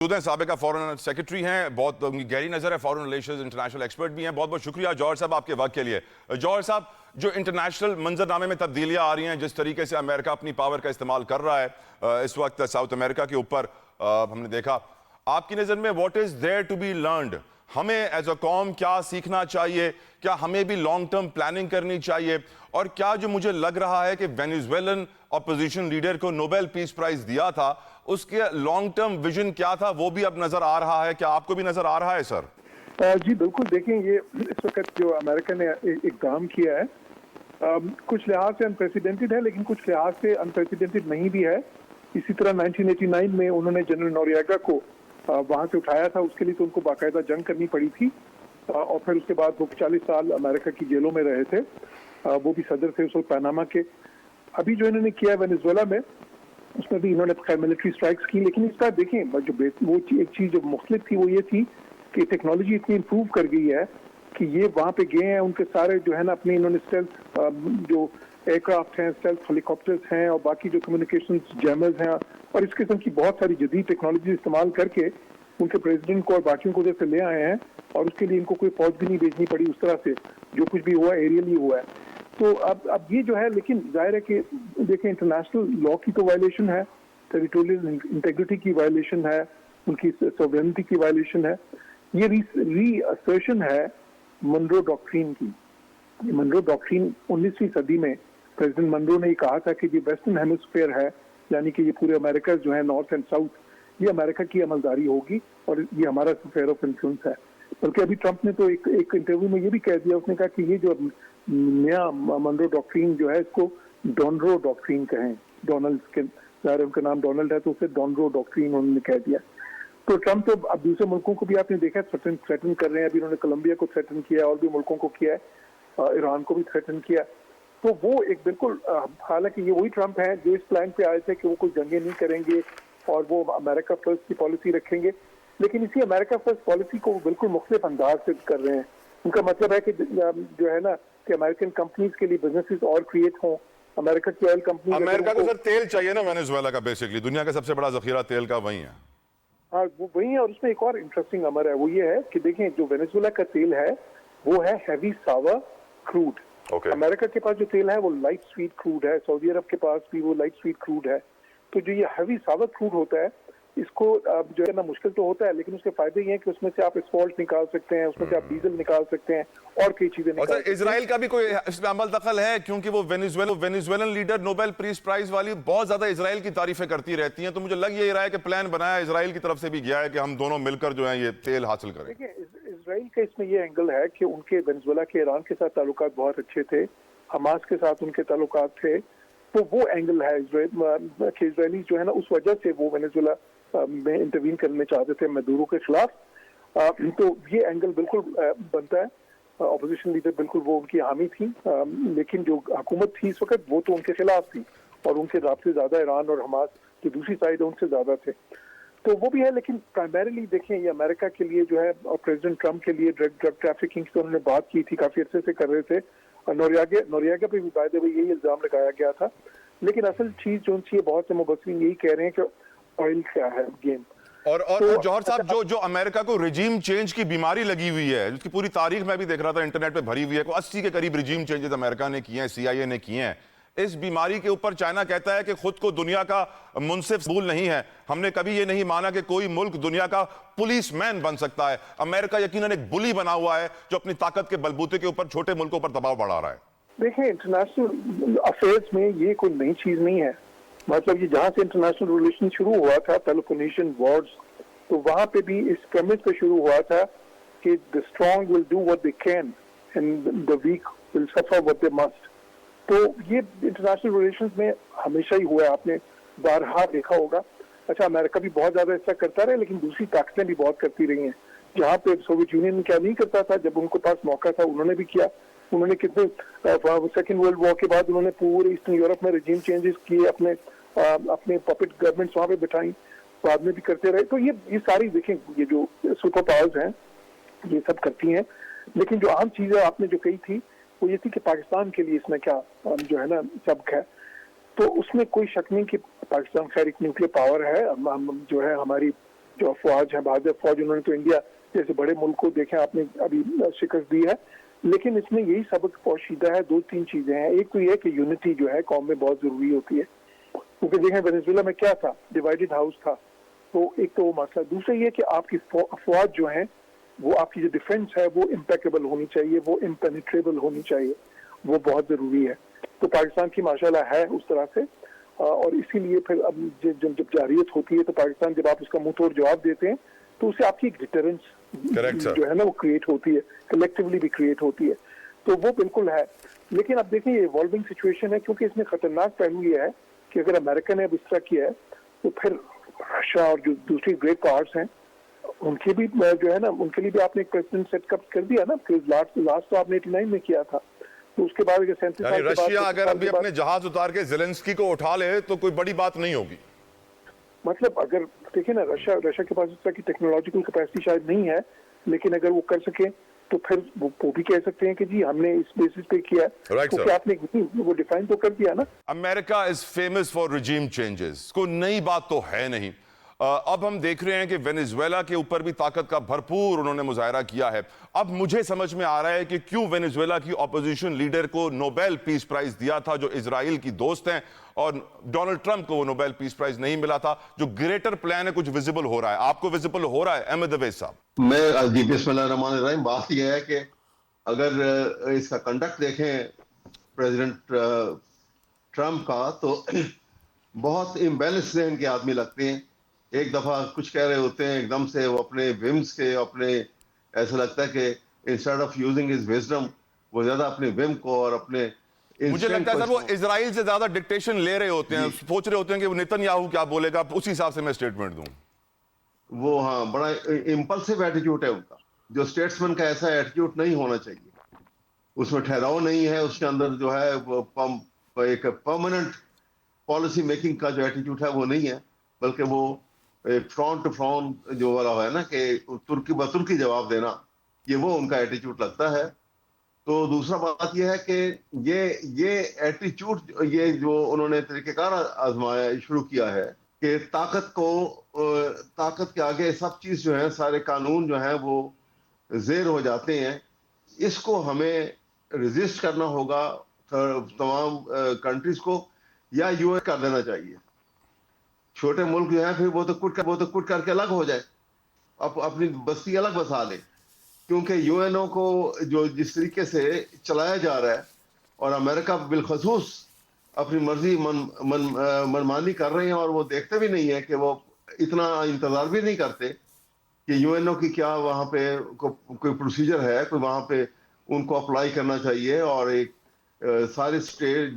साबिका foreign secretary हैं, बहुत गहरी नजर है, फॉरेन रिलेशंस इंटरनेशनल एक्सपर्ट भी हैं। बहुत बहुत शुक्रिया जौहर साहब आपके वक्त के लिए। जौहर साहब, जो इंटरनेशनल मंजरनामे में तब्दीलियां आ रही हैं, जिस तरीके से अमेरिका अपनी पावर का इस्तेमाल कर रहा है इस वक्त साउथ अमेरिका के ऊपर, हमने देखा, आपकी नजर में what is there to be learned? हमें एज अ कॉम क्या सीखना चाहिए? क्या हमें भी लॉन्ग टर्म प्लानिंग करनी चाहिए? और क्या जो मुझे लग रहा है कि वेनेजुएलन अपोजिशन लीडर को नोबेल पीस प्राइज दिया था, उसके लॉन्ग टर्म विजन क्या था, वो भी अब नजर आ रहा है? क्या आपको भी नजर आ रहा है सर? जी बिल्कुल, देखें, ये इस वक्त जो अमेरिका ने इक़दाम किया है कुछ लिहाज से अनप्रेसिडेंटेड है, लेकिन कुछ लिहाज से अनप्रेसिडेंटेड नहीं भी है। इसी तरह 1989 में उन्होंने जनरल नोरिएगा को वहां से उठाया था, उसके लिए तो उनको बाकायदा जंग करनी पड़ी थी, और फिर उसके बाद वो 40 साल अमेरिका की जेलों में रहे थे। वो भी सदर थे उस वक्त पनामा के। अभी जो इन्होंने किया वेनेजुएला में, उसमें भी इन्होंने खैर मिलिट्री स्ट्राइक्स की, लेकिन इसका देखें जो वो एक चीज जो मुख्तलिफ थी वो ये थी कि टेक्नोलॉजी इतनी इम्प्रूव कर गई है कि ये वहाँ पे गए हैं, उनके सारे जो है ना अपने इन्होंने स्टेल्थ जो एयरक्राफ्ट हैं, स्टेल्थ हेलीकॉप्टर्स हैं, और बाकी जो कम्युनिकेशन जैमर्स हैं, और इस किस्म की बहुत सारी जदीद टेक्नोलॉजी इस्तेमाल करके उनके प्रेसिडेंट को और बाकियों को जैसे ले आए हैं, और उसके लिए इनको कोई फौज भी नहीं भेजनी पड़ी। उस तरह से जो कुछ भी हुआ एरियली हुआ है। तो अब ये जो है, लेकिन जाहिर है कि देखें, इंटरनेशनल लॉ की तो वायलेशन है, टेरिटोरियल इंटेग्रिटी की वायलेशन है, उनकी सॉवरेनिटी की वायलेशन है। ये रीअसर्शन है मनरो डॉक्ट्रिन की। ये मनरो डॉक्ट्रिन 19वीं सदी में प्रेसिडेंट मनरो ने कहा था कि ये वेस्टर्न हेमिस्फीयर है, यानी कि ये पूरे अमेरिका जो है, नॉर्थ एंड साउथ, ये अमेरिका की अमलदारी होगी और ये हमारा स्फीयर ऑफ इन्फ्लुएंस है। बल्कि अभी ट्रंप ने तो एक इंटरव्यू में ये भी कह दिया, उसने कहा कि ये जो नया मनरो डॉक्ट्रिन जो है, इसको डॉनरो डॉक्ट्रिन कहें। डोनाल्ड के ज़ाहिर उनका नाम डोनाल्ड है, तो उसे डॉनरो डॉक्ट्रिन उन्होंने कह दिया। तो ट्रंप तो अब दूसरे मुल्कों को भी आपने देखा थ्रेटन कर रहे हैं। अभी उन्होंने कोलंबिया को थ्रेटन किया और भी मुल्कों को किया है, ईरान को भी थ्रेटन किया। तो वो एक बिल्कुल, हालांकि ये वही ट्रंप है जो इस प्लान पे आए थे कि वो कोई जंगें नहीं करेंगे और वो अमेरिका फर्स्ट की पॉलिसी रखेंगे, लेकिन इसी अमेरिका फर्स्ट पॉलिसी को वो बिल्कुल मुख्तलिफ अंदाज से कर रहे हैं। उनका मतलब है कि जो है ना कि अमेरिकन कंपनीज के लिए बिजनेसेस और क्रिएट हों। अमेरिका की ऑयल कंपनी, अमेरिका को सर तेल चाहिए ना वेनेजुएला का, बेसिकली दुनिया का सबसे बड़ा जखीरा तेल का वही है। हाँ, वो वही है। और उसमें एक और इंटरेस्टिंग अमर है, वो ये है कि देखें, जो वेनेजुएला का तेल है वो है हैवी सावर क्रूड। अमेरिका के पास जो तेल है वो लाइट स्वीट क्रूड है, सऊदी अरब के पास भी वो लाइट स्वीट क्रूड है। तो जो ये हैवी सावर क्रूड होता है, इसको जो है ना मुश्किल तो होता है, लेकिन उसके फायदे ये हैं कि उसमें से आप एस्फॉल्ट निकाल सकते हैं, उसमें से आप डीजल निकाल सकते हैं और कई चीजें निकाल सकते हैं। इजराइल का भी कोई इसमें अमल दखल है? क्योंकि वो Venezuelan leader Nobel peace prize वाली बहुत ज्यादा इजराइल की तारीफें करती रहती हैं, तो मुझे लग ये रहा है कि प्लान बनाया इजराइल की तरफ से भी गया है कि हम दोनों मिलकर जो है ये तेल हासिल करें। देखिए, इजराइल का इसमें ये एंगल है कि उनके वेनेजुएला के ईरान के साथ ताल्लुकात बहुत अच्छे थे, हमास के साथ उनके ताल्लुकात थे, तो वो एंगल है इजराइली जो है ना, उस वजह से वो वेनेजुएला में इंटरवीन करने चाहते थे मदुरो के खिलाफ। तो ये एंगल बिल्कुल बनता है। अपोजिशन लीडर बिल्कुल वो उनकी हामी थी, लेकिन जो हुकूमत थी इस वक्त वो तो उनके खिलाफ थी, और उनके राब्ते ज्यादा ईरान और हमास जो दूसरी साइड है उनसे ज्यादा थे। तो वो भी है, लेकिन प्राइमरीली देखें, ये अमेरिका के लिए जो है, और प्रेसिडेंट ट्रंप के लिए ड्रग ट्रैफिकिंग की उन्होंने बात की थी, काफी अर्से से कर रहे थे। और नोरिएगा पे भी बाय द वे यही इल्जाम लगाया गया था। लेकिन असल चीज जो है, बहुत से मुबस्सिरीन यही कह रहे हैं कि ऑयल क्या है गेम। और तो जौहर साहब, जो अमेरिका को रिजीम चेंज की बीमारी लगी हुई है, जिसकी पूरी तारीख मैं भी देख रहा था इंटरनेट पे भरी हुई है, 80 के करीब रिजीम चेंजेस अमेरिका ने किए हैं, CIA ने किए हैं। इस बीमारी के ऊपर चाइना कहता है कि खुद को दुनिया का मुनसिफ सबूल नहीं है, हमने कभी ये नहीं माना कि कोई मुल्क दुनिया का पुलिसमैन बन सकता है। अमेरिका यकीनन एक बुली बना हुआ है जो अपनी ताकत के बलबूते के ऊपर छोटे मुल्कों पर दबाव बढ़ा रहा है। देखिए, इंटरनेशनल अफेयर्स में ये कोई नई चीज नहीं है। मतलब ये जहां से इंटरनेशनल रिलेशन शुरू हुआ था, पेलोपोनेशियन वॉर्स, तो वहां पे भी इस प्रेमिस पे शुरू हुआ था कि the strong will do what they can and the weak will suffer what they must. तो ये इंटरनेशनल रिलेशंस में हमेशा ही हुआ है, आपने बारहा देखा होगा। अच्छा, अमेरिका भी बहुत ज्यादा ऐसा करता रहा, लेकिन दूसरी ताकतें भी बहुत करती रही हैं। जहाँ पे सोवियत यूनियन क्या नहीं करता था, जब उनके पास मौका था उन्होंने भी किया। उन्होंने कितने सेकेंड वर्ल्ड वॉर के बाद उन्होंने पूरे ईस्टर्न यूरोप में रिजीम चेंजेस किए, अपने पपेट गवर्नमेंट्स वहां पे बिठाई, बाद में भी करते रहे। तो ये सारी देखें, ये जो सुपर पावर्स हैं ये सब करती हैं। लेकिन जो आम चीज है आपने जो कही थी वो ये थी कि पाकिस्तान के लिए इसमें क्या जो है ना सबक है, तो उसमें कोई शक नहीं कि पाकिस्तान खैर एक न्यूक्लियर पावर है। हम जो है हमारी जो अफवाज है, बहादुर अफवाज, उन्होंने तो इंडिया जैसे बड़े मुल्क को देखे आपने अभी शिकस्त दी है। लेकिन इसमें यही सबक पोशीदा है, 2-3 चीजें हैं। एक तो ये कि यूनिटी जो है कौम में बहुत जरूरी होती है, क्योंकि देखें वेनेजुएला में क्या था, डिवाइडेड हाउस था। तो एक तो वो मसला, दूसरा ये कि आपकी अफवाज जो है वो आपकी जो डिफेंस है वो इम्पेकेबल होनी चाहिए, वो इम्पेनिट्रेबल होनी चाहिए, वो बहुत जरूरी है। तो पाकिस्तान की माशाल्लाह है उस तरह से, और इसीलिए फिर अब जब जारियत होती है तो पाकिस्तान जब आप उसका मुंह तोड़ जवाब देते हैं तो उससे आपकी एक डिटरेंस जो है ना वो क्रिएट होती है, कलेक्टिवली भी क्रिएट होती है। तो वो बिल्कुल है। लेकिन अब देखें ये इवॉल्विंग सिचुएशन है, क्योंकि इसमें खतरनाक पहलू ये है कि अगर अमेरिका ने अब इस तरह किया है तो फिर रशिया और जो दूसरी ग्रेट पावर्स हैं उनके भी जो है ना, उनके लिए भी आपने एक प्रेसिडेंट सेटअप कर दिया ना। लास्ट तो आपने 89 में किया था, तो उसके बाद अगर 37 साल के बाद रशिया अगर अभी अपने जहाज उतार के ज़ेलेंस्की को उठा ले तो कोई बड़ी बात नहीं होगी। मतलब अगर देखिए ना, रशिया के पास इस तरह की टेक्नोलॉजिकल कैपेसिटी शायद नहीं है, लेकिन अगर वो कर सके तो फिर वो भी कह सकते हैं कि जी हमने इस बेसिस पे किया है। Right, तो sir. क्या आपने वो डिफाइन तो कर दिया ना। America is famous for regime changes, कोई नई बात तो है नहीं। अब हम देख रहे हैं कि वेनेजुएला के ऊपर भी ताकत का भरपूर उन्होंने मुजाहरा किया है। अब मुझे समझ में आ रहा है कि क्यों वेनेजुएला की ऑपोजिशन लीडर को नोबेल पीस प्राइज दिया था, जो इजराइल की दोस्त हैं, और डोनाल्ड ट्रंप को वो नोबेल पीस प्राइज नहीं मिला था। जो ग्रेटर प्लान है कुछ विजिबल हो रहा है, आपको विजिबल हो रहा है अहमद अवैस साहब? मैं जी बिस्मिल्लाहिर्रहमानिर्रहीम। बात यह है कि अगर इसका कंडक्ट देखें प्रेसिडेंट ट्रंप का, तो बहुत इम्बैलेंस जहन के आदमी लगते हैं। एक दफा कुछ कह रहे होते हैं, एकदम से वो अपने विम्स के अपने, ऐसा लगता है कि instead of using his wisdom वो ज्यादा अपने विम को और अपने मुझे लगता है सर वो इजराइल से ज्यादा डिक्टेशन ले रहे होते हैं, सोच रहे होते हैं कि वो नेतन्याहू क्या बोलेगा, उसी हिसाब से मैं स्टेटमेंट दूं। वो हाँ, बड़ा इम्पल्सिव एटीट्यूड है उनका, जो स्टेट्समैन का ऐसा एटीट्यूड नहीं होना चाहिए। उसमें ठहराव नहीं है, उसके अंदर जो है वो एक परमानेंट पॉलिसी मेकिंग का जो एटीट्यूड है वो नहीं है, बल्कि वो एक फ्रॉन्ट टू फ्रॉन्ट जो वाला है ना कि तुर्की ब तुर्की जवाब देना, ये वो उनका एटीट्यूड लगता है। तो दूसरा बात यह है कि ये एटीट्यूड, ये जो उन्होंने तरीकेकार आजमाया शुरू किया है कि ताकत के आगे सब चीज जो है, सारे कानून जो है वो जेर हो जाते हैं। इसको हमें रेजिस्ट करना होगा तमाम कंट्रीज को, या यूएस कर देना चाहिए। छोटे मुल्क जो है फिर वो तो कुट करके अलग हो जाए, अपनी बस्ती अलग बसा ले, क्योंकि यूएनओ को जो जिस तरीके से चलाया जा रहा है और अमेरिका बिलखसूस अपनी मर्जी मनमानी कर रहे हैं, और वो देखते भी नहीं है कि वो इतना इंतजार भी नहीं करते कि यूएनओ की क्या वहां पे कोई प्रोसीजर है, कोई वहां पे उनको अप्लाई करना चाहिए। और एक सारे स्टेट